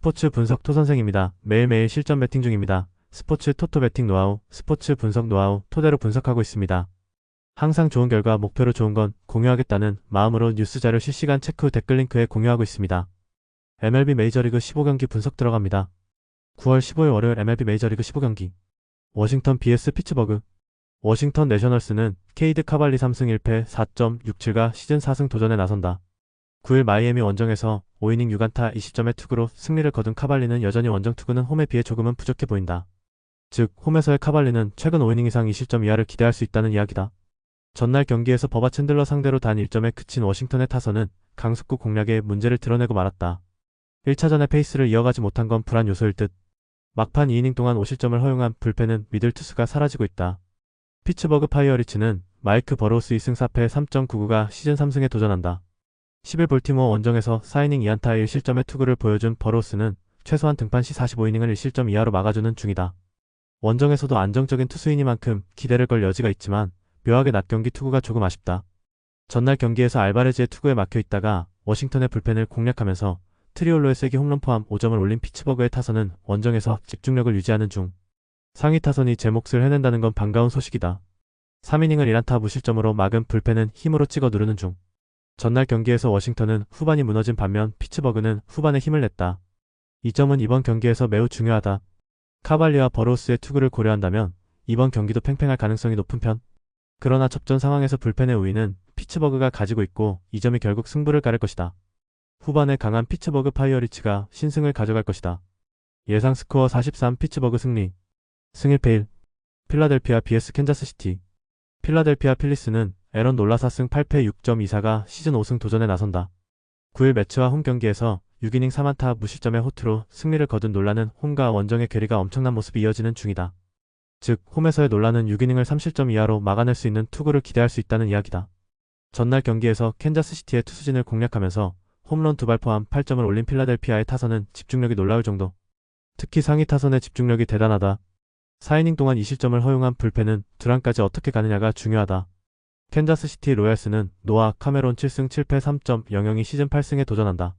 스포츠 분석 토선생입니다. 매일매일 실전 베팅 중입니다. 스포츠 토토 베팅 노하우, 스포츠 분석 노하우 토대로 분석하고 있습니다. 항상 좋은 결과 목표로 좋은 건 공유하겠다는 마음으로 뉴스 자료 실시간 체크 후 댓글 링크에 공유하고 있습니다. MLB 메이저리그 15경기 분석 들어갑니다. 9월 15일 월요일 MLB 메이저리그 15경기 워싱턴 vs 피츠버그. 워싱턴 내셔널스는 케이드 카발리 3승 1패 4.67가 시즌 4승 도전에 나선다. 9일 마이애미 원정에서 5이닝 6안타 20점의 투구로 승리를 거둔 카발리는 여전히 원정 투구는 홈에 비해 조금은 부족해 보인다. 즉 홈에서의 카발리는 최근 5이닝 이상 20점 이하를 기대할 수 있다는 이야기다. 전날 경기에서 버바 챈들러 상대로 단 1점에 그친 워싱턴의 타선은 강속구 공략에 문제를 드러내고 말았다. 1차전의 페이스를 이어가지 못한 건 불안 요소일 듯. 막판 2이닝 동안 5실점을 허용한 불펜은 미들 투수가 사라지고 있다. 피츠버그 파이어리츠는 마이크 버로우스 2승 4패 3.99가 시즌 3승에 도전한다. 10일 볼티모어 원정에서 4이닝 2안타 1실점의 투구를 보여준 버로우스는 최소한 등판 시 45이닝을 1실점 이하로 막아주는 중이다. 원정에서도 안정적인 투수이니만큼 기대를 걸 여지가 있지만 묘하게 낮 경기 투구가 조금 아쉽다. 전날 경기에서 알바레즈의 투구에 막혀있다가 워싱턴의 불펜을 공략하면서 트리올로의 세기 홈런 포함 5점을 올린 피츠버그의 타선은 원정에서 집중력을 유지하는 중. 상위 타선이 제 몫을 해낸다는 건 반가운 소식이다. 3이닝을 1안타 무실점으로 막은 불펜은 힘으로 찍어 누르는 중. 전날 경기에서 워싱턴은 후반이 무너진 반면 피츠버그는 후반에 힘을 냈다. 이 점은 이번 경기에서 매우 중요하다. 카발리와 버로우스의 투구를 고려한다면 이번 경기도 팽팽할 가능성이 높은 편. 그러나 접전 상황에서 불펜의 우위는 피츠버그가 가지고 있고 이 점이 결국 승부를 가를 것이다. 후반에 강한 피츠버그 파이어리츠가 신승을 가져갈 것이다. 예상 스코어 43 피츠버그 승리. 승 1패 1. 필라델피아 vs 캔자스시티. 필라델피아 필리스는 에런 놀라 4승 8패 6.24가 시즌 5승 도전에 나선다. 9일 매치와 홈 경기에서 6이닝 3안타 무실점의 호투로 승리를 거둔 놀라는 홈과 원정의 괴리가 엄청난 모습이 이어지는 중이다. 즉 홈에서의 놀라는 6이닝을 3실점 이하로 막아낼 수 있는 투구를 기대할 수 있다는 이야기다. 전날 경기에서 캔자스시티의 투수진을 공략하면서 홈런 2발 포함 8점을 올린 필라델피아의 타선은 집중력이 놀라울 정도. 특히 상위 타선의 집중력이 대단하다. 4이닝 동안 2실점을 허용한 불펜은 두란까지 어떻게 가느냐가 중요하다. 캔자스시티 로얄스는 노아 카메론 7승 7패 3.00이 시즌 8승에 도전한다.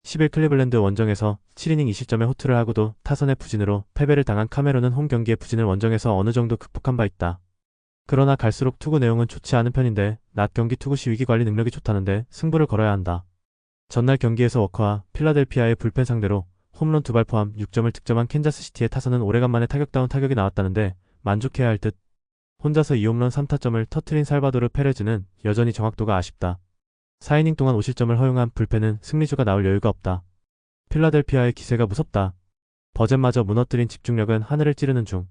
10일 클리블랜드 원정에서 7이닝 2실점의 호투를 하고도 타선의 부진으로 패배를 당한 카메론은 홈 경기의 부진을 원정에서 어느 정도 극복한 바 있다. 그러나 갈수록 투구 내용은 좋지 않은 편인데 낮 경기 투구 시 위기관리 능력이 좋다는데 승부를 걸어야 한다. 전날 경기에서 워커와 필라델피아의 불펜 상대로 홈런 2발 포함 6점을 득점한 캔자스시티의 타선은 오래간만에 타격다운 타격이 나왔다는데 만족해야 할 듯. 혼자서 2홈런 3타점을 터트린 살바도르 페레즈는 여전히 정확도가 아쉽다. 4이닝 동안 5실점을 허용한 불펜은 승리주가 나올 여유가 없다. 필라델피아의 기세가 무섭다. 버젯마저 무너뜨린 집중력은 하늘을 찌르는 중.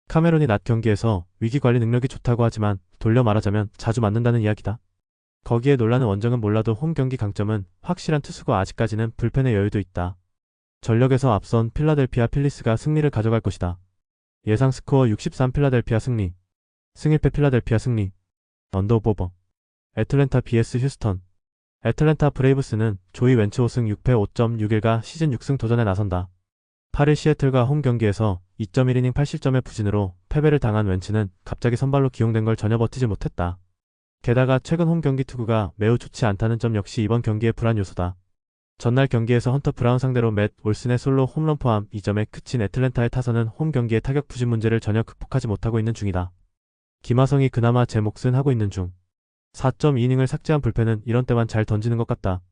카메론이 낮 경기에서 위기관리 능력이 좋다고 하지만 돌려 말하자면 자주 맞는다는 이야기다. 거기에 놀라는 원정은 몰라도 홈 경기 강점은 확실한 투수가 아직까지는 불펜의 여유도 있다. 전력에서 앞선 필라델피아 필리스가 승리를 가져갈 것이다. 예상 스코어 63 필라델피아 승리. 승 1패 필라델피아 승리. 언더오버. 애틀랜타 vs 휴스턴. 애틀랜타 브레이브스는 조이 웬츠 5승 6패 5.61가 시즌 6승 도전에 나선다. 8일 시애틀과 홈 경기에서 2.1이닝 8실점의 부진으로 패배를 당한 웬츠는 갑자기 선발로 기용된 걸 전혀 버티지 못했다. 게다가 최근 홈 경기 투구가 매우 좋지 않다는 점 역시 이번 경기의 불안 요소다. 전날 경기에서 헌터 브라운 상대로 맷 올슨의 솔로 홈런 포함 2점에 그친 애틀랜타의 타선은 홈 경기의 타격 부진 문제를 전혀 극복하지 못하고 있는 중이다. 김하성이 그나마 제 몫은 하고 있는 중. 4.2이닝을 삭제한 불펜은 이런 때만 잘 던지는 것 같다.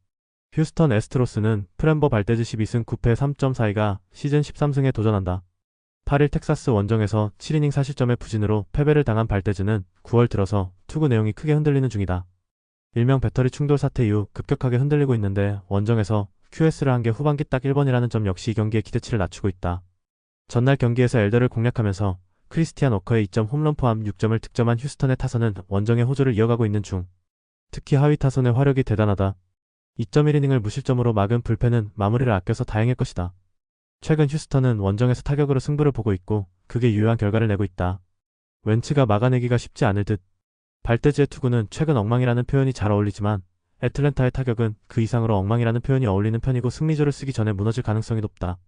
휴스턴 애스트로스는 프렘버 발데즈 12승 9패 3.42가 시즌 13승에 도전한다. 8일 텍사스 원정에서 7이닝 4실점의 부진으로 패배를 당한 발데즈는 9월 들어서 투구 내용이 크게 흔들리는 중이다. 일명 배터리 충돌 사태 이후 급격하게 흔들리고 있는데 원정에서 QS를 한 게 후반기 딱 1번이라는 점 역시 이 경기의 기대치를 낮추고 있다. 전날 경기에서 엘더를 공략하면서 크리스티안 워커의 2점 홈런 포함 6점을 득점한 휴스턴의 타선은 원정의 호조를 이어가고 있는 중. 특히 하위 타선의 화력이 대단하다. 2.1이닝을 무실점으로 막은 불펜은 마무리를 아껴서 다행일 것이다. 최근 휴스턴은 원정에서 타격으로 승부를 보고 있고 그게 유효한 결과를 내고 있다. 웬츠가 막아내기가 쉽지 않을 듯. 발데즈의 투구는 최근 엉망이라는 표현이 잘 어울리지만 애틀랜타의 타격은 그 이상으로 엉망이라는 표현이 어울리는 편이고 승리조를 쓰기 전에 무너질 가능성이 높다.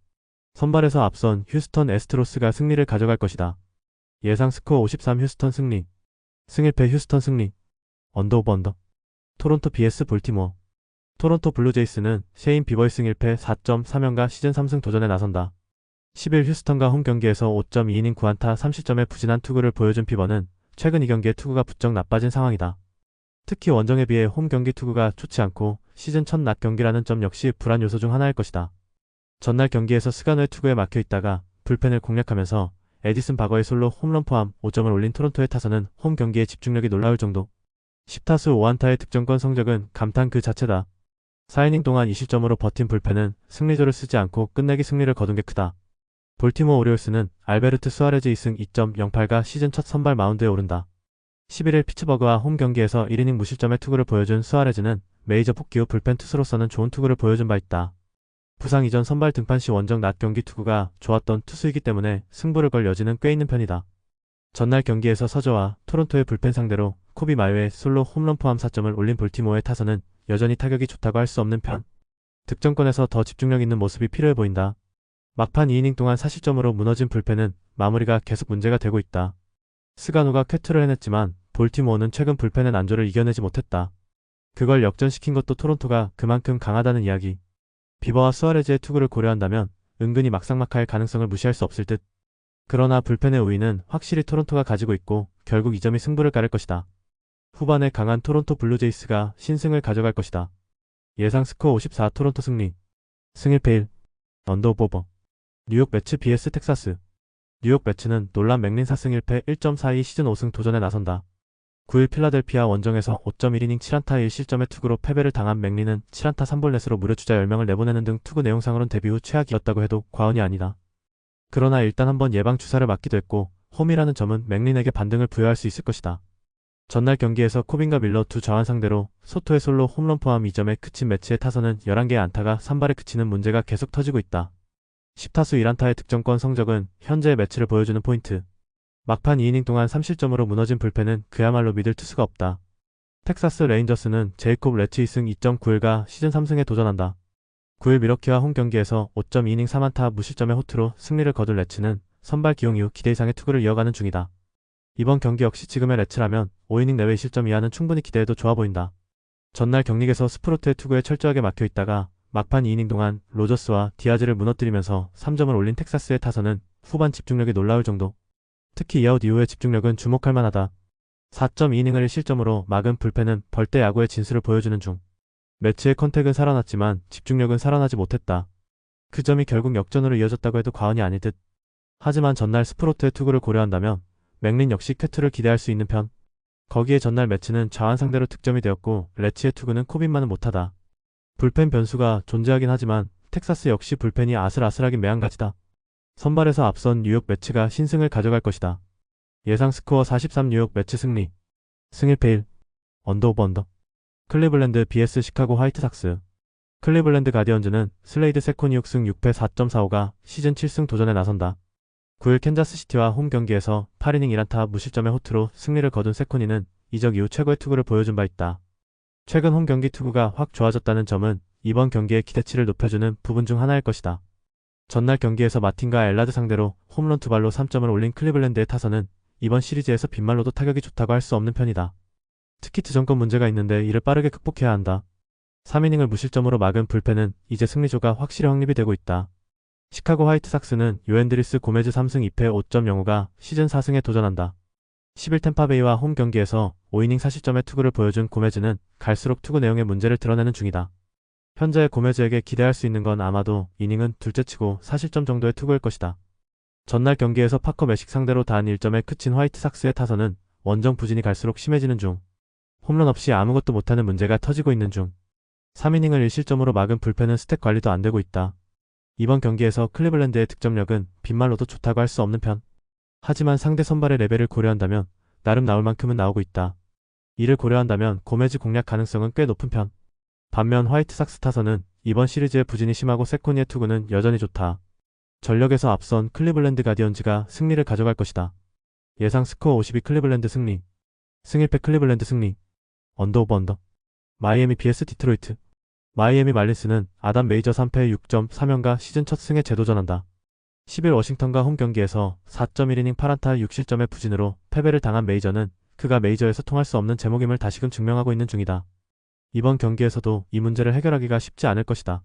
선발에서 앞선 휴스턴 애스트로스가 승리를 가져갈 것이다. 예상 스코어 53 휴스턴 승리. 승 1패 휴스턴 승리. 언더오버 언더. 토론토 vs 볼티모어. 토론토 블루제이스는 셰인 비버의 승 1패 4.3연가 시즌 3승 도전에 나선다. 10일 휴스턴과 홈 경기에서 5.2이닝 9안타 30점의 부진한 투구를 보여준 비버는 최근 이 경기에 투구가 부쩍 나빠진 상황이다. 특히 원정에 비해 홈 경기 투구가 좋지 않고 시즌 첫 낮 경기라는 점 역시 불안 요소 중 하나일 것이다. 전날 경기에서 스가노의 투구에 막혀 있다가 불펜을 공략하면서 에디슨 바거의 솔로 홈런 포함 5점을 올린 토론토의 타선은 홈 경기에 집중력이 놀라울 정도. 10타수 5안타의 득점권 성적은 감탄 그 자체다. 4이닝 동안 2실점으로 버틴 불펜은 승리조를 쓰지 않고 끝내기 승리를 거둔 게 크다. 볼티모어 오리올스는 알베르트 수아레즈 2승 2.08가 시즌 첫 선발 마운드에 오른다. 11일 피츠버그와 홈 경기에서 1이닝 무실점의 투구를 보여준 수아레즈는 메이저 복귀 후 불펜 투수로서는 좋은 투구를 보여준 바 있다. 부상 이전 선발 등판 시 원정 낮 경기 투구가 좋았던 투수이기 때문에 승부를 걸 여지는 꽤 있는 편이다. 전날 경기에서 서저와 토론토의 불펜 상대로 코비 마요의 솔로 홈런 포함 4점을 올린 볼티모어의 타선은 여전히 타격이 좋다고 할 수 없는 편. 득점권에서 더 집중력 있는 모습이 필요해 보인다. 막판 2이닝 동안 4실점으로 무너진 불펜은 마무리가 계속 문제가 되고 있다. 스가노가 쾌투를 해냈지만 볼티모어는 최근 불펜의 난조를 이겨내지 못했다. 그걸 역전시킨 것도 토론토가 그만큼 강하다는 이야기. 비버와 수아레즈의 투구를 고려한다면 은근히 막상막하의 가능성을 무시할 수 없을 듯. 그러나 불펜의 우위는 확실히 토론토가 가지고 있고 결국 이 점이 승부를 가를 것이다. 후반에 강한 토론토 블루제이스가 신승을 가져갈 것이다. 예상 스코어 54 토론토 승리. 승 1패 1. 언더오버. 뉴욕 매츠 vs 텍사스. 뉴욕 매츠는 놀란 맥린 4승 1패 1.42 시즌 5승 도전에 나선다. 9일 필라델피아 원정에서 5.1이닝 7안타 1실점의 투구로 패배를 당한 맥린은 7안타 3볼넷으로 무려 주자 10명을 내보내는 등 투구 내용상으론 데뷔 후 최악이었다고 해도 과언이 아니다. 그러나 일단 한번 예방 주사를 맞기도 했고 홈이라는 점은 맥린에게 반등을 부여할 수 있을 것이다. 전날 경기에서 코빈과 밀러 두 좌완 상대로 소토의 솔로 홈런 포함 2점에 그친 매치의 타선은 11개의 안타가 산발에 그치는 문제가 계속 터지고 있다. 10타수 1안타의 득점권 성적은 현재의 매치를 보여주는 포인트. 막판 2이닝 동안 3실점으로 무너진 불펜은 그야말로 믿을 투수가 없다. 텍사스 레인저스는 제이콥 레치 2승 2.91가 시즌 3승에 도전한다. 9일 미러키와 홈 경기에서 5.2이닝 3안타 무실점의 호투로 승리를 거둔 레츠는 선발 기용 이후 기대 이상의 투구를 이어가는 중이다. 이번 경기 역시 지금의 레츠라면 5이닝 내외 실점 이하는 충분히 기대해도 좋아 보인다. 전날 경lig에서 스프로트의 투구에 철저하게 막혀 있다가 막판 2이닝 동안 로저스와 디아즈를 무너뜨리면서 3점을 올린 텍사스의 타선은 후반 집중력이 놀라울 정도. 특히 이아웃 이후의 집중력은 주목할 만하다. 4.2이닝을 1실점으로 막은 불펜은 벌떼 야구의 진수를 보여주는 중. 매치의 컨택은 살아났지만 집중력은 살아나지 못했다. 그 점이 결국 역전으로 이어졌다고 해도 과언이 아닐 듯. 하지만 전날 스프로트의 투구를 고려한다면 맥린 역시 쾌투를 기대할 수 있는 편. 거기에 전날 매치는 좌완 상대로 득점이 되었고 레치의 투구는 코빈만은 못하다. 불펜 변수가 존재하긴 하지만 텍사스 역시 불펜이 아슬아슬하긴 매한가지다. 선발에서 앞선 뉴욕 매치가 신승을 가져갈 것이다. 예상 스코어 43 뉴욕 매치 승리. 승 1패 1. 언더오버 언더. 클리블랜드 vs 시카고 화이트삭스. 클리블랜드 가디언즈는 슬레이드 세코니 6승 6패 4.45가 시즌 7승 도전에 나선다. 9일 캔자스시티와 홈 경기에서 8이닝 1안타 무실점의 호투로 승리를 거둔 세코니는 이적 이후 최고의 투구를 보여준 바 있다. 최근 홈 경기 투구가 확 좋아졌다는 점은 이번 경기의 기대치를 높여주는 부분 중 하나일 것이다. 전날 경기에서 마틴과 엘라드 상대로 홈런 2발로 3점을 올린 클리블랜드의 타선은 이번 시리즈에서 빗말로도 타격이 좋다고 할 수 없는 편이다. 특히 득점권 문제가 있는데 이를 빠르게 극복해야 한다. 3이닝을 무실점으로 막은 불펜은 이제 승리조가 확실히 확립이 되고 있다. 시카고 화이트삭스는 요앤드리스 고메즈 3승 2패 5.05가 시즌 4승에 도전한다. 10일 템파베이와 홈 경기에서 5이닝 4실점의 투구를 보여준 고메즈는 갈수록 투구 내용의 문제를 드러내는 중이다. 현재 고메즈에게 기대할 수 있는 건 아마도 이닝은 둘째치고 4실점 정도의 투구일 것이다. 전날 경기에서 파커 매식 상대로 단 1점에 그친 화이트삭스의 타선은 원정 부진이 갈수록 심해지는 중. 홈런 없이 아무것도 못하는 문제가 터지고 있는 중. 3이닝을 1실점으로 막은 불펜은 스탯 관리도 안 되고 있다. 이번 경기에서 클리블랜드의 득점력은 빗말로도 좋다고 할 수 없는 편. 하지만 상대 선발의 레벨을 고려한다면 나름 나올 만큼은 나오고 있다. 이를 고려한다면 고메즈 공략 가능성은 꽤 높은 편. 반면 화이트삭스 타선은 이번 시리즈의 부진이 심하고 세코니의 투구는 여전히 좋다. 전력에서 앞선 클리블랜드 가디언즈가 승리를 가져갈 것이다. 예상 스코어 52 클리블랜드 승리. 승 1패 클리블랜드 승리. 언더오버 언더. 마이애미 vs 디트로이트. 마이애미 말린스는 아담 메이저 3패 6.3연가 시즌 첫 승에 재도전한다. 10일 워싱턴과 홈 경기에서 4.1이닝 8안타 6실점의 부진으로 패배를 당한 메이저는 그가 메이저에서 통할 수 없는 제목임을 다시금 증명하고 있는 중이다. 이번 경기에서도 이 문제를 해결하기가 쉽지 않을 것이다.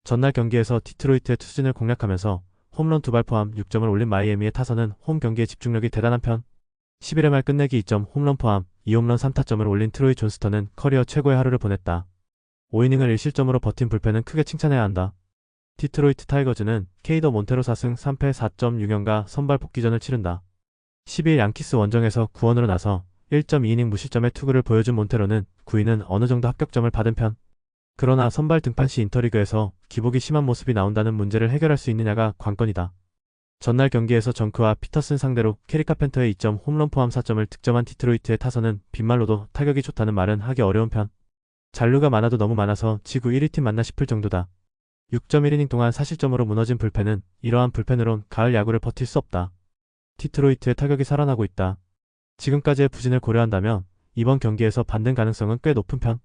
전날 경기에서 디트로이트의 투수진을 공략하면서 홈런 2발 포함 6점을 올린 마이애미의 타선은 홈 경기의 집중력이 대단한 편. 11회 말 끝내기 2점 홈런 포함 2홈런 3타점을 올린 트로이 존스턴은 커리어 최고의 하루를 보냈다. 5이닝을 1실점으로 버틴 불펜은 크게 칭찬해야 한다. 디트로이트 타이거즈는 케이더 몬테로 4승 3패 4.6연가 선발 복귀전을 치른다. 12일 양키스 원정에서 구원으로 나서 1.2이닝 무실점의 투구를 보여준 몬테로는 9위는 어느 정도 합격점을 받은 편. 그러나 선발 등판 시 인터리그에서 기복이 심한 모습이 나온다는 문제를 해결할 수 있느냐가 관건이다. 전날 경기에서 정크와 피터슨 상대로 캐리 카펜터의 2점 홈런 포함 4점을 득점한 디트로이트의 타선은 빗말로도 타격이 좋다는 말은 하기 어려운 편. 잔류가 많아도 너무 많아서 지구 1위 팀 맞나 싶을 정도다. 6.1이닝 동안 4실점으로 무너진 불펜은 이러한 불펜으론 가을 야구를 버틸 수 없다. 디트로이트의 타격이 살아나고 있다. 지금까지의 부진을 고려한다면 이번 경기에서 반등 가능성은 꽤 높은 편.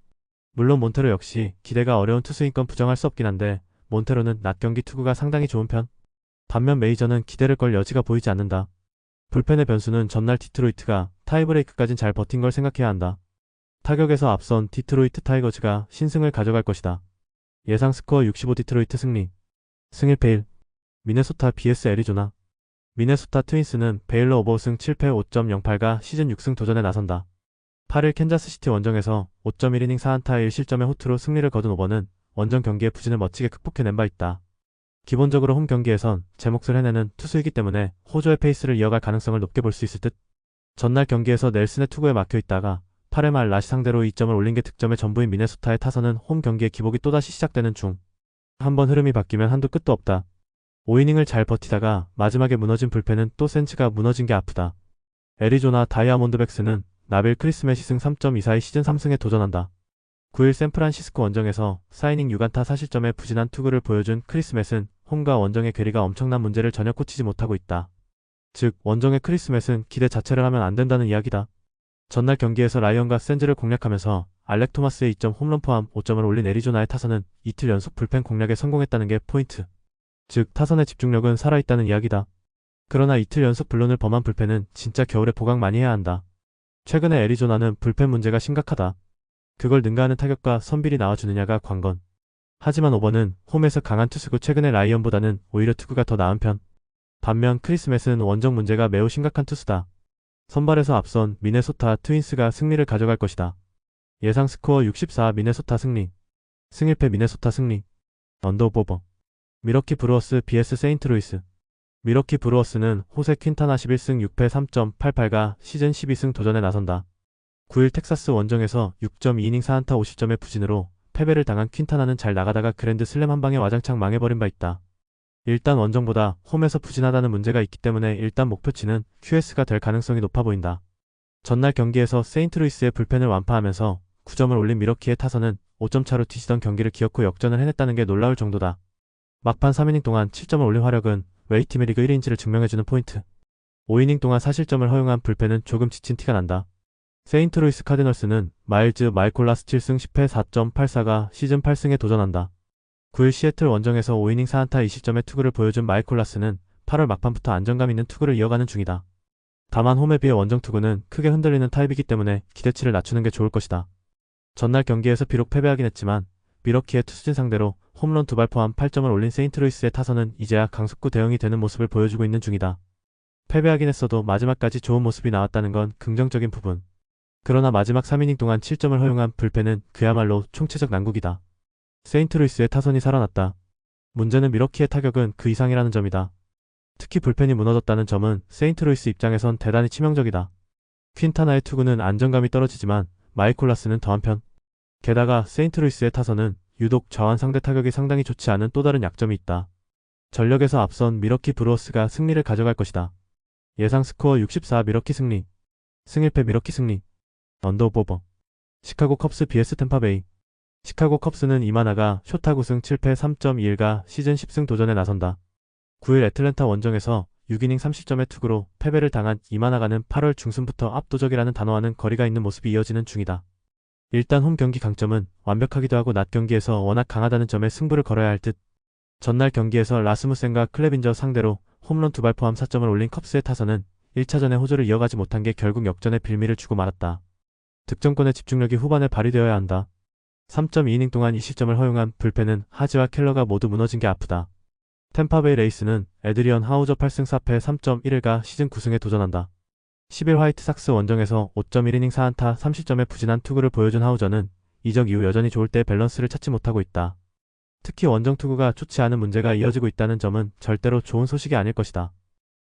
물론 몬테로 역시 기대가 어려운 투수인 건 부정할 수 없긴 한데 몬테로는 낮 경기 투구가 상당히 좋은 편. 반면 메이저는 기대를 걸 여지가 보이지 않는다. 불펜의 변수는 전날 디트로이트가 타이브레이크까진 잘 버틴 걸 생각해야 한다. 타격에서 앞선 디트로이트 타이거즈가 신승을 가져갈 것이다. 예상 스코어 65 디트로이트 승리. 승일패 1. 미네소타 vs 애리조나. 미네소타 트윈스는 베일러 오버우승 7패 5.08가 시즌 6승 도전에 나선다. 8일 캔자스시티 원정에서 5.1이닝 4안타 1실점의 호투로 승리를 거둔 오버는 원정 경기의 부진을 멋지게 극복해낸 바 있다. 기본적으로 홈 경기에선 제 몫을 해내는 투수이기 때문에 호조의 페이스를 이어갈 가능성을 높게 볼 수 있을 듯. 전날 경기에서 넬슨의 투구에 막혀있다가 8회 말 라시 상대로 2점을 올린 게 득점의 전부인 미네소타의 타선은 홈 경기의 기복이 또다시 시작되는 중. 한번 흐름이 바뀌면 한도 끝도 없다. 5이닝을 잘 버티다가 마지막에 무너진 불펜은 또 센치가 무너진 게 아프다. 애리조나 다이아몬드백스는 나빌 크리스맷이 승 3.24의 시즌 3승에 도전한다. 9일 샌프란시스코 원정에서 4이닝 6안타 4실점의 부진한 투구를 보여준 크리스맷은 홈과 원정의 괴리가 엄청난 문제를 전혀 고치지 못하고 있다. 즉 원정의 크리스맷은 기대 자체를 하면 안 된다는 이야기다. 전날 경기에서 라이언과 샌즈를 공략하면서 알렉 토마스의 2점 홈런 포함 5점을 올린 애리조나의 타선은 이틀 연속 불펜 공략에 성공했다는 게 포인트. 즉 타선의 집중력은 살아있다는 이야기다. 그러나 이틀 연속 불론을 범한 불펜은 진짜 겨울에 보강 많이 해야 한다. 최근에 애리조나는 불펜 문제가 심각하다. 그걸 능가하는 타격과 선빌이 나와주느냐가 관건. 하지만 오버는 홈에서 강한 투수고 최근에 라이언보다는 오히려 투구가 더 나은 편. 반면 크리스맷은 원정 문제가 매우 심각한 투수다. 선발에서 앞선 미네소타 트윈스가 승리를 가져갈 것이다. 예상 스코어 64 미네소타 승리. 승일패 미네소타 승리. 언더오버. 미러키 브루어스 vs 세인트루이스. 미러키 브루어스는 호세 퀸타나 11승 6패 3.88가 시즌 12승 도전에 나선다. 9일 텍사스 원정에서 6.2이닝 4안타 50점의 부진으로 패배를 당한 퀸타나는 잘 나가다가 그랜드 슬램 한 방에 와장창 망해버린 바 있다. 일단 원정보다 홈에서 부진하다는 문제가 있기 때문에 일단 목표치는 QS가 될 가능성이 높아 보인다. 전날 경기에서 세인트루이스의 불펜을 완파하면서 9점을 올린 미러키의 타선은 5점 차로 뒤지던 경기를 기어코 역전을 해냈다는 게 놀라울 정도다. 막판 3이닝 동안 7점을 올린 화력은 왜 이 팀의 리그 1위인지를 증명해주는 포인트. 5이닝 동안 4실점을 허용한 불펜은 조금 지친 티가 난다. 세인트루이스 카디널스는 마일즈 마이콜라스 7승 10패 4.84가 시즌 8승에 도전한다. 9일 시애틀 원정에서 5이닝 4안타 2실점의 투구를 보여준 마이콜라스는 8월 막판부터 안정감 있는 투구를 이어가는 중이다. 다만 홈에 비해 원정 투구는 크게 흔들리는 타입이기 때문에 기대치를 낮추는 게 좋을 것이다. 전날 경기에서 비록 패배하긴 했지만 미러키의 투수진 상대로 홈런 2발 포함 8점을 올린 세인트루이스의 타선은 이제야 강속구 대응이 되는 모습을 보여주고 있는 중이다. 패배하긴 했어도 마지막까지 좋은 모습이 나왔다는 건 긍정적인 부분. 그러나 마지막 3이닝 동안 7점을 허용한 불펜은 그야말로 총체적 난국이다. 세인트루이스의 타선이 살아났다. 문제는 미러키의 타격은 그 이상이라는 점이다. 특히 불펜이 무너졌다는 점은 세인트루이스 입장에선 대단히 치명적이다. 퀸타나의 투구는 안정감이 떨어지지만 마이콜라스는 더한 편. 게다가 세인트루이스의 타선은 유독 좌완 상대 타격이 상당히 좋지 않은 또 다른 약점이 있다. 전력에서 앞선 미러키 브루어스가 승리를 가져갈 것이다. 예상 스코어 64 미러키 승리. 승일패 미러키 승리. 언더오버. 시카고 컵스 vs 템파베이. 시카고 컵스는 이마나가 쇼타 9승 7패 3.21가 시즌 10승 도전에 나선다. 9일 애틀랜타 원정에서 6이닝 30점의 투구로 패배를 당한 이마나가는 8월 중순부터 압도적이라는 단어와는 거리가 있는 모습이 이어지는 중이다. 일단 홈 경기 강점은 완벽하기도 하고 낮 경기에서 워낙 강하다는 점에 승부를 걸어야 할 듯. 전날 경기에서 라스무센과 클레빈저 상대로 홈런 2발 포함 4점을 올린 컵스의 타선은 1차전의 호조를 이어가지 못한 게 결국 역전의 빌미를 주고 말았다. 득점권의 집중력이 후반에 발휘되어야 한다. 3.2이닝 동안 2실점을 허용한 불펜은 하지와 켈러가 모두 무너진 게 아프다. 템파베이 레이스는 에드리언 하우저 8승 4패 3.11가 시즌 9승에 도전한다. 10일 화이트삭스 원정에서 5.1이닝 4안타 30점의 부진한 투구를 보여준 하우저는 이적 이후 여전히 좋을 때 밸런스를 찾지 못하고 있다. 특히 원정 투구가 좋지 않은 문제가 이어지고 있다는 점은 절대로 좋은 소식이 아닐 것이다.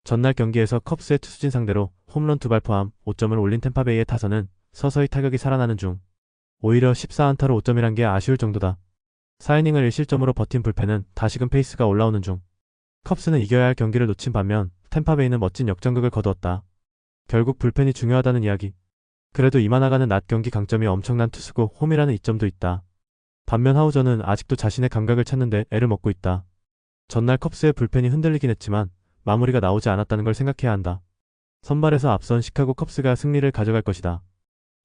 전날 경기에서 컵스의 투수진 상대로 홈런 2발 포함 5점을 올린 템파베이의 타선은 서서히 타격이 살아나는 중. 오히려 14안타로 5점이란 게 아쉬울 정도다. 4이닝을 1실점으로 버틴 불펜은 다시금 페이스가 올라오는 중. 컵스는 이겨야 할 경기를 놓친 반면 템파베이는 멋진 역전극을 거두었다. 결국 불펜이 중요하다는 이야기. 그래도 이만화가는 낮 경기 강점이 엄청난 투수고 홈이라는 이점도 있다. 반면 하우저는 아직도 자신의 감각을 찾는데 애를 먹고 있다. 전날 컵스의 불펜이 흔들리긴 했지만 마무리가 나오지 않았다는 걸 생각해야 한다. 선발에서 앞선 시카고 컵스가 승리를 가져갈 것이다.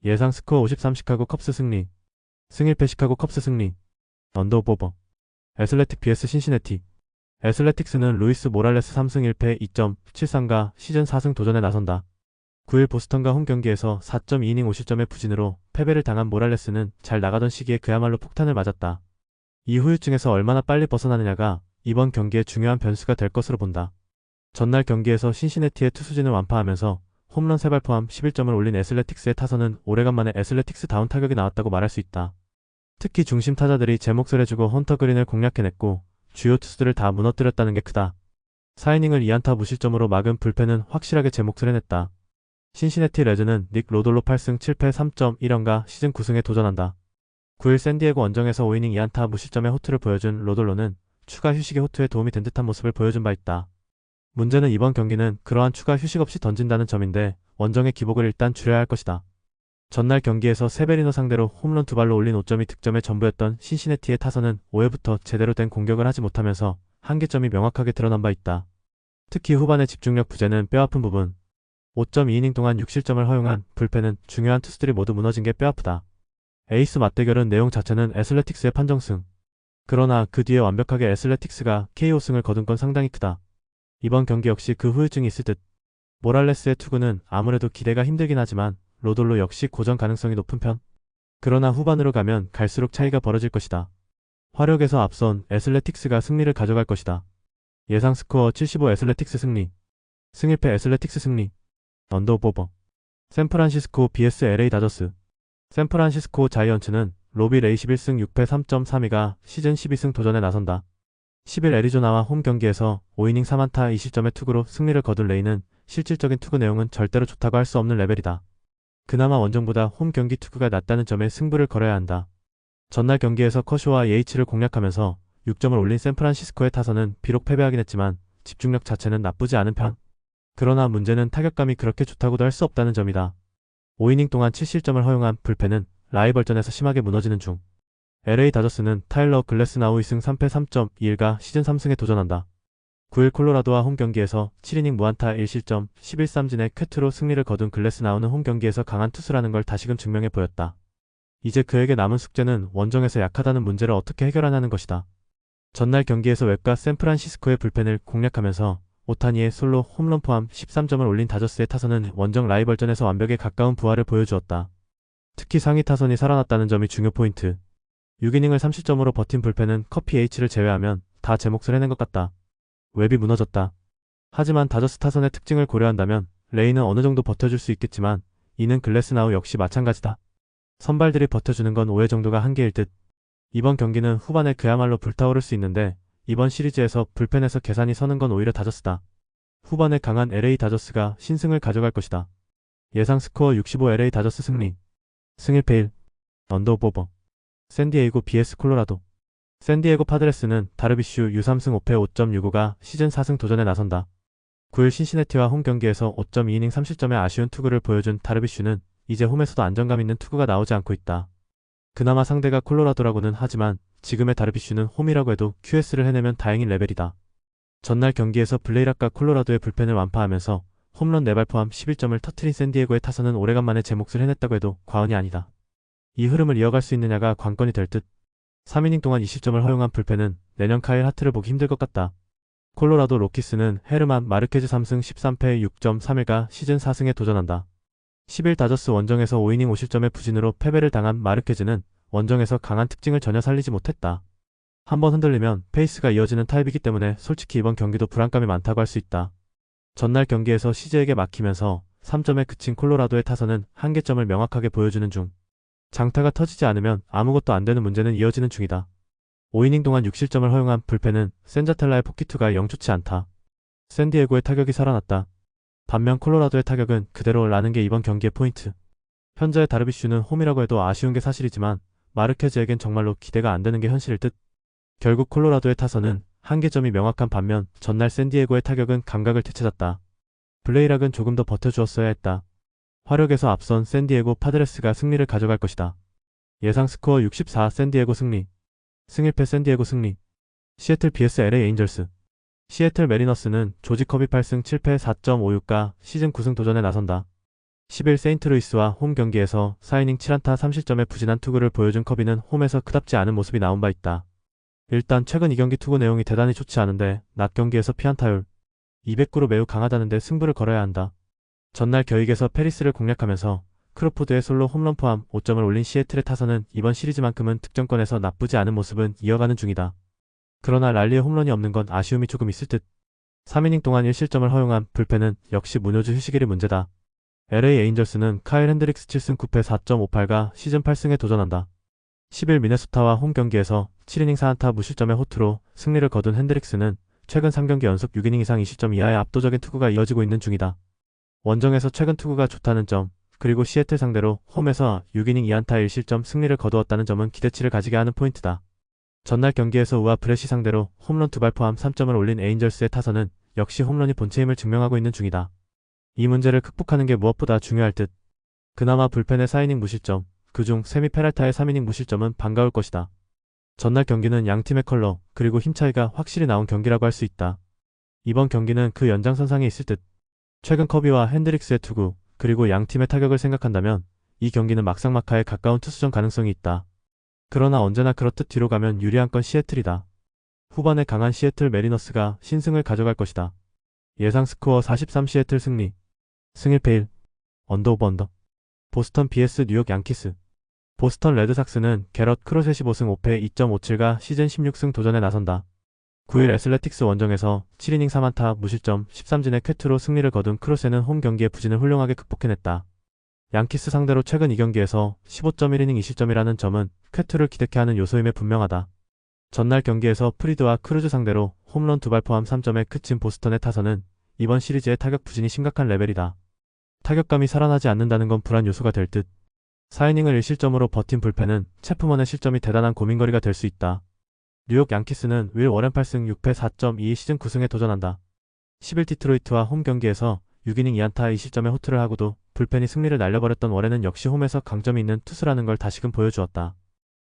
예상 스코어 53 시카고 컵스 승리. 승일패 시카고 컵스 승리. 언더오버. 애슬레틱 vs 신시내티. 애슬레틱스는 루이스 모랄레스 3승 1패 2.73가 시즌 4승 도전에 나선다. 9일 보스턴과 홈 경기에서 4.2이닝 5실점의 부진으로 패배를 당한 모랄레스는 잘 나가던 시기에 그야말로 폭탄을 맞았다. 이 후유증에서 얼마나 빨리 벗어나느냐가 이번 경기의 중요한 변수가 될 것으로 본다. 전날 경기에서 신시내티의 투수진을 완파하면서 홈런 3발 포함 11점을 올린 애슬레틱스의 타선은 오래간만에 애슬레틱스다운 타격이 나왔다고 말할 수 있다. 특히 중심 타자들이 제 몫을 해주고 헌터 그린을 공략해냈고 주요 투수들을 다 무너뜨렸다는 게 크다. 4이닝을 2안타 무실점으로 막은 불펜은 확실하게 제 몫을 해냈다. 신시내티 레즈는 닉 로돌로 8승 7패 3.1연가 시즌 9승에 도전한다. 9일 샌디에고 원정에서 5이닝 2안타 무실점의 호투를 보여준 로돌로는 추가 휴식의 호투에 도움이 된 듯한 모습을 보여준 바 있다. 문제는 이번 경기는 그러한 추가 휴식 없이 던진다는 점인데 원정의 기복을 일단 줄여야 할 것이다. 전날 경기에서 세베리노 상대로 홈런 2발로 올린 5점이 득점의 전부였던 신시내티의 타선은 5회부터 제대로 된 공격을 하지 못하면서 한계점이 명확하게 드러난 바 있다. 특히 후반의 집중력 부재는 뼈아픈 부분. 5.2이닝 동안 6실점을 허용한 불펜은 중요한 투수들이 모두 무너진 게 뼈아프다. 에이스 맞대결은 내용 자체는 애슬레틱스의 판정승. 그러나 그 뒤에 완벽하게 애슬레틱스가 KO승을 거둔 건 상당히 크다. 이번 경기 역시 그 후유증이 있을 듯. 모랄레스의 투구는 아무래도 기대가 힘들긴 하지만 로돌로 역시 고전 가능성이 높은 편. 그러나 후반으로 가면 갈수록 차이가 벌어질 것이다. 화력에서 앞선 애슬레틱스가 승리를 가져갈 것이다. 예상 스코어 75 애슬레틱스 승리. 승일패 애슬레틱스 승리. 언더오버. 샌프란시스코 vs LA 다저스. 샌프란시스코 자이언츠는 로비 레이 11승 6패 3.32가 시즌 12승 도전에 나선다. 10일 애리조나와 홈 경기에서 5이닝 3안타 2실점의 투구로 승리를 거둔 레이는 실질적인 투구 내용은 절대로 좋다고 할 수 없는 레벨이다. 그나마 원정보다 홈 경기 투구가 낮다는 점에 승부를 걸어야 한다. 전날 경기에서 커쇼와 예이츠를 공략하면서 6점을 올린 샌프란시스코의 타선은 비록 패배하긴 했지만 집중력 자체는 나쁘지 않은 편. 그러나 문제는 타격감이 그렇게 좋다고도 할 수 없다는 점이다. 5이닝 동안 7실점을 허용한 불펜은 라이벌전에서 심하게 무너지는 중. LA 다저스는 타일러 글래스나우 2승 3패 3.21가 시즌 3승에 도전한다. 9일 콜로라도와 홈 경기에서 7이닝 무안타 1실점 11삼진의 쾌투로 승리를 거둔 글래스나우는 홈 경기에서 강한 투수라는 걸 다시금 증명해 보였다. 이제 그에게 남은 숙제는 원정에서 약하다는 문제를 어떻게 해결하냐는 것이다. 전날 경기에서 웹과 샌프란시스코의 불펜을 공략하면서 오타니의 솔로 홈런 포함 13점을 올린 다저스의 타선은 원정 라이벌전에서 완벽에 가까운 부활을 보여주었다. 특히 상위 타선이 살아났다는 점이 중요 포인트. 6이닝을 3실점으로 버틴 불펜은 커피 H를 제외하면 다 제 몫을 해낸 것 같다. 웹이 무너졌다. 하지만 다저스 타선의 특징을 고려한다면 레이는 어느 정도 버텨줄 수 있겠지만 이는 글래스나우 역시 마찬가지다. 선발들이 버텨주는 건 5회 정도가 한계일 듯. 이번 경기는 후반에 그야말로 불타오를 수 있는데 이번 시리즈에서 불펜에서 계산이 서는 건 오히려 다저스다. 후반에 강한 LA 다저스가 신승을 가져갈 것이다. 예상 스코어 65 LA 다저스 승리. 승일패 1. 언더오버. 샌디에이고 vs 콜로라도. 샌디에고 파드레스는 다르비슈 U3승 5패 5.65가 시즌 4승 도전에 나선다. 9일 신시내티와 홈 경기에서 5.2이닝 3실점의 아쉬운 투구를 보여준 다르비슈는 이제 홈에서도 안정감 있는 투구가 나오지 않고 있다. 그나마 상대가 콜로라도라고는 하지만 지금의 다르비슈는 홈이라고 해도 QS를 해내면 다행인 레벨이다. 전날 경기에서 블레이락과 콜로라도의 불펜을 완파하면서 홈런 4발 포함 11점을 터트린 샌디에고의 타선은 오래간만에 제 몫을 해냈다고 해도 과언이 아니다. 이 흐름을 이어갈 수 있느냐가 관건이 될 듯. 3이닝 동안 20점을 허용한 불펜은 내년 카일 하트를 보기 힘들 것 같다. 콜로라도 로키스는 헤르만 마르케즈 3승 13패 6.31가 시즌 4승에 도전한다. 10일 다저스 원정에서 5이닝 5실점의 부진으로 패배를 당한 마르케즈는 원정에서 강한 특징을 전혀 살리지 못했다. 한번 흔들리면 페이스가 이어지는 타입이기 때문에 솔직히 이번 경기도 불안감이 많다고 할 수 있다. 전날 경기에서 CJ에게 막히면서 3점에 그친 콜로라도의 타선은 한계점을 명확하게 보여주는 중. 장타가 터지지 않으면 아무것도 안 되는 문제는 이어지는 중이다. 5이닝 동안 6실점을 허용한 불펜은 센자텔라의 포키투가 영좋지 않다. 샌디에고의 타격이 살아났다. 반면 콜로라도의 타격은 그대로라는 게 이번 경기의 포인트. 현재의 다르비슈는 홈이라고 해도 아쉬운 게 사실이지만 마르케즈에겐 정말로 기대가 안 되는 게 현실일 듯. 결국 콜로라도의 타선은 한계점이 명확한 반면 전날 샌디에고의 타격은 감각을 되찾았다. 블레이락은 조금 더 버텨주었어야 했다. 화력에서 앞선 샌디에고 파드레스가 승리를 가져갈 것이다. 예상 스코어 64 샌디에고 승리. 승일패 샌디에고 승리. 시애틀 vs LA 에인절스. 시애틀 메리너스는 조지 커비 8승 7패 4.56가 시즌 9승 도전에 나선다. 10일 세인트루이스와 홈 경기에서 4이닝 7안타 3실점의 부진한 투구를 보여준 커비는 홈에서 그답지 않은 모습이 나온 바 있다. 일단 최근 2경기 투구 내용이 대단히 좋지 않은데 낮 경기에서 피안타율 209로 매우 강하다는데 승부를 걸어야 한다. 전날 겨익에서 페리스를 공략하면서 크로포드의 솔로 홈런 포함 5점을 올린 시애틀의 타선은 이번 시리즈만큼은 득점권에서 나쁘지 않은 모습은 이어가는 중이다. 그러나 랄리의 홈런이 없는 건 아쉬움이 조금 있을 듯. 3이닝 동안 1실점을 허용한 불펜은 역시 문효주 휴식일이 문제다. LA 에인절스는 카일 핸드릭스 7승 9패 4.58가 시즌 8승에 도전한다. 10일 미네소타와 홈 경기에서 7이닝 4안타 무실점의 호투로 승리를 거둔 핸드릭스는 최근 3경기 연속 6이닝 이상 2실점 이하의 압도적인 투구가 이어지고 있는 중이다. 원정에서 최근 투구가 좋다는 점, 그리고 시애틀 상대로 홈에서 6이닝 2안타 1실점 승리를 거두었다는 점은 기대치를 가지게 하는 포인트다. 전날 경기에서 우아 브레시 상대로 홈런 2발 포함 3점을 올린 에인절스의 타선은 역시 홈런이 본체 힘을 증명하고 있는 중이다. 이 문제를 극복하는 게 무엇보다 중요할 듯. 그나마 불펜의 4이닝 무실점, 그중 세미 페랄타의 3이닝 무실점은 반가울 것이다. 전날 경기는 양팀의 컬러, 그리고 힘 차이가 확실히 나온 경기라고 할 수 있다. 이번 경기는 그 연장선상에 있을 듯. 최근 커비와 핸드릭스의 투구, 그리고 양팀의 타격을 생각한다면 이 경기는 막상막하에 가까운 투수전 가능성이 있다. 그러나 언제나 그렇듯 뒤로 가면 유리한 건 시애틀이다. 후반에 강한 시애틀 메리너스가 신승을 가져갈 것이다. 예상 스코어 43 시애틀 승리. 승일패 1. 언더 오버 언더. 보스턴 vs 뉴욕 양키스. 보스턴 레드삭스는 게럿 크로셋이 5승 5패 2.57가 시즌 16승 도전에 나선다. 9일 애슬레틱스 원정에서 7이닝 3안타 무실점 13진의 쾌투로 승리를 거둔 크로셋은 홈 경기의 부진을 훌륭하게 극복해냈다. 양키스 상대로 최근 2경기에서 15.1이닝 2실점이라는 점은 쾌투를 기대케 하는 요소임에 분명하다. 전날 경기에서 프리드와 크루즈 상대로 홈런 2발 포함 3점에 그친 보스턴의 타선은 이번 시리즈의 타격 부진이 심각한 레벨이다. 타격감이 살아나지 않는다는 건 불안 요소가 될 듯. 4이닝을 1실점으로 버틴 불펜은 체프먼의 실점이 대단한 고민거리가 될 수 있다. 뉴욕 양키스는 윌 워렌 8승 6패 4.22 시즌 9승에 도전한다. 10일 디트로이트와 홈 경기에서 6이닝 2안타 2실점의 호투를 하고도 불펜이 승리를 날려버렸던 워렌은 역시 홈에서 강점이 있는 투수라는 걸 다시금 보여주었다.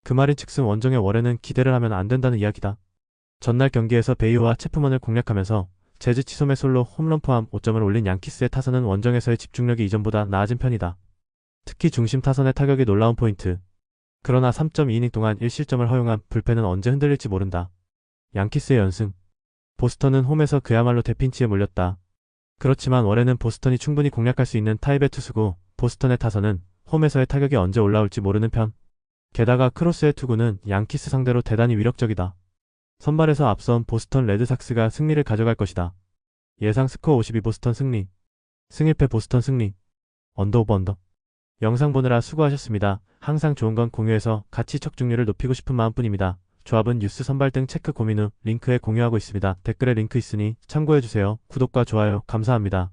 그 말인 즉슨 원정의 워렌은 기대를 하면 안 된다는 이야기다. 전날 경기에서 베이오와 체프먼을 공략하면서 재즈 치솜의 솔로 홈런 포함 5점을 올린 양키스의 타선은 원정에서의 집중력이 이전보다 나아진 편이다. 특히 중심 타선의 타격이 놀라운 포인트. 그러나 3.2이닝 동안 1실점을 허용한 불펜은 언제 흔들릴지 모른다. 양키스의 연승. 보스턴은 홈에서 그야말로 대핀치에 몰렸다. 그렇지만 올해는 보스턴이 충분히 공략할 수 있는 타입의 투수고 보스턴의 타선은 홈에서의 타격이 언제 올라올지 모르는 편. 게다가 크로스의 투구는 양키스 상대로 대단히 위력적이다. 선발에서 앞선 보스턴 레드삭스가 승리를 가져갈 것이다. 예상 스코어 52 보스턴 승리. 승일패 보스턴 승리. 언더 오버 언더. 영상 보느라 수고하셨습니다. 항상 좋은 건 공유해서 가치 척중률을 높이고 싶은 마음뿐입니다. 조합은 뉴스 선발 등 체크 고민 후 링크에 공유하고 있습니다. 댓글에 링크 있으니 참고해주세요. 구독과 좋아요 감사합니다.